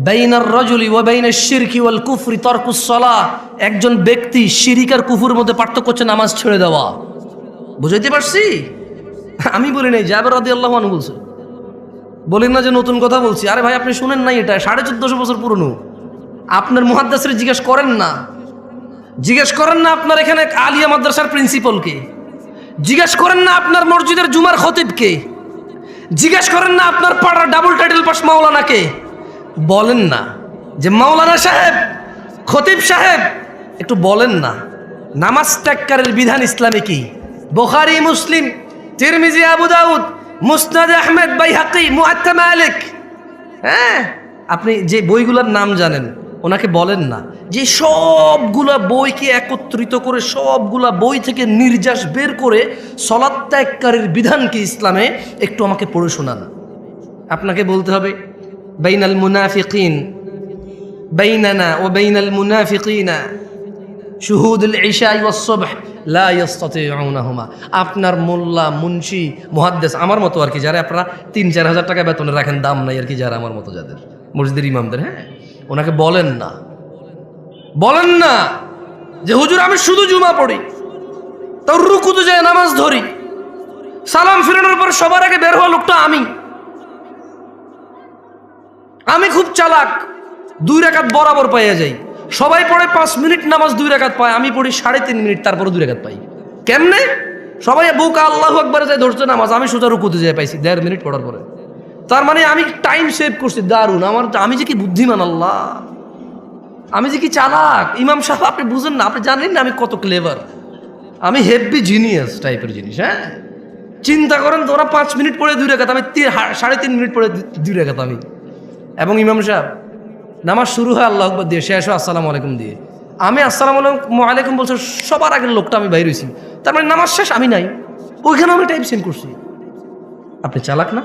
বাইনার রাজুলি ওয়া বাইনাশ শিরকি ওয়াল কুফরি তারকুস সালাহ, একজন ব্যক্তি শিরিক আর কুফরের মধ্যে পার্থক্য হচ্ছে নামাজ ছেড়ে দেওয়া। বুঝাইতে পারছি? আমি বলি নাই, জাবের রাদিয়াল্লাহু আনহু বলছে। বলেন না যে নতুন কথা বলছি। আরে ভাই আপনি শুনেন নাই, এটা 1450 বছর পুরনো। আপনার মুহাদ্দিসরে জিজ্ঞেস করেন না, জিজ্ঞেস করেন না আপনার এখানে আলিয়া মাদ্রাসার প্রিন্সিপালকে, জিজ্ঞেস করেন না আপনার মসজিদের জুমার খতিবকে, জিজ্ঞেস করেন না আপনার পাড়ার ডাবল টাইটেল পাস মাওলানাকে। বলেন না যে মাওলানা সাহেব, খতিব সাহেব, একটু বলেন না নামাজ ত্যাগকারীর বিধান ইসলামে কি? বুখারী, মুসলিম, তিরমিজি, আবু দাউদ, মুসনাদ আহমেদ, বাইহাকি, মুআত্তা মালিক। হ্যাঁ, আপনি যে বইগুলোর নাম জানেন ওনাকে বলেন না যে সবগুলা বইকে একত্রিত করে সবগুলা বই থেকে নির্যাস বের করে সালাত ত্যাগকারীর বিধান কি ইসলামে একটু আমাকে পড়ে শোনান। আপনাকে বলতে হবে বাইনাল মুনাফিকিন, বাইনানা ওয়া বাইনাল মুনাফিকিনা শুহুদুল ইশা ওয়াস সুবহ লা ইস্তাতিউনাহুমা। আপনার মোল্লা, মুন্সি, মুহাদ্দিস আমার মতো আর কি, যারা আপনারা ৩-৪ হাজার টাকা বেতনে রাখেন, দাম নাই আর কি, যারা আমার মতো যাদের মসজিদের ইমামদের, হ্যাঁ, ওনাকে বলেন না, বলেন না যে হুজুর আমি শুধু জুমা পড়ি, তার রুকুতে যায় নামাজ ধরি, সালাম ফিরানোর পর সবার আগে বের হওয়া লোকটা আমি খুব চালাক, 2 রাকাত বরাবর পাইয়া যাই। সবাই পড়ে 5 মিনিট নামাজ 2 রাকাত পায়, আমি পড়ি 3.5 মিনিট, তারপরে 2 রাকাত পাই। কেমনে? সবাই বুক আল্লাহু আকবারে যায় ধরছে নামাজ, আমি সোজা রুকুতে যাই পাইছি 1.5 মিনিট পড়ার পরে। তার মানে আমি টাইম সেভ করছি, দারুণ। আমি যে কি বুদ্ধিমান, আল্লাহ, আমি যে কি চালাক। ইমাম সাহেব আপনি বুঝেন না, আপনি জানেন না আমি কত ক্লেভার, আমি হেভি জিনিয়াস টাইপের জিনিস। হ্যাঁ, চিন্তা করেন তো, ওরা 5 মিনিট পড়ে 2 রাকাত, আমি 3.5 মিনিট পড়ে 2 রাকাত আমি। এবং ইমাম সাহেব নামাজ শুরু হয় আল্লাহু আকবার দিয়ে, শেষ হয় আসসালামু আলাইকুম দিয়ে। আমি আসসালামু আলাইকুম বলছি, সবার আগের লোকটা আমি বাইরে হয়েছি, তার মানে নামাজ শেষ, আমি নাই ওইখানে, আমি টাইম সেন্ড করছি। আপনি চালাক না?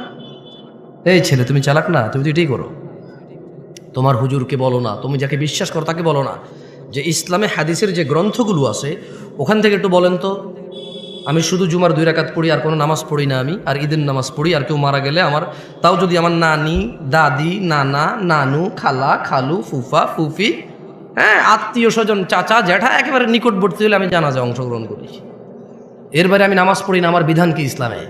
এই ছেলে তুমি চালাক না? তুমি তো এটাই করো। তোমার হুজুরকে বলো না, তুমি যাকে বিশ্বাস করো তাকে বলো না যে ইসলামে হাদিসের যে গ্রন্থগুলো আছে ওখান থেকে একটু বলেন তো, আমি শুধু জুমার 2 রাকাত পড়ি, আর কোনো নামাজ পড়ি না আমি, আর ঈদের নামাজ পড়ি, আর কেউ মারা গেলে আমার, তাও যদি আমার নানি, দাদি, নানা, নানু, খালা, খালু, ফুফা, ফুফি, হ্যাঁ, আত্মীয় স্বজন, চাচা, জ্যাঠা, একেবারে নিকটবর্তী হলে আমি জানাজায় অংশগ্রহণ করি। এর বাইরে আমি নামাজ পড়ি না। আমার বিধান কি ইসলামে?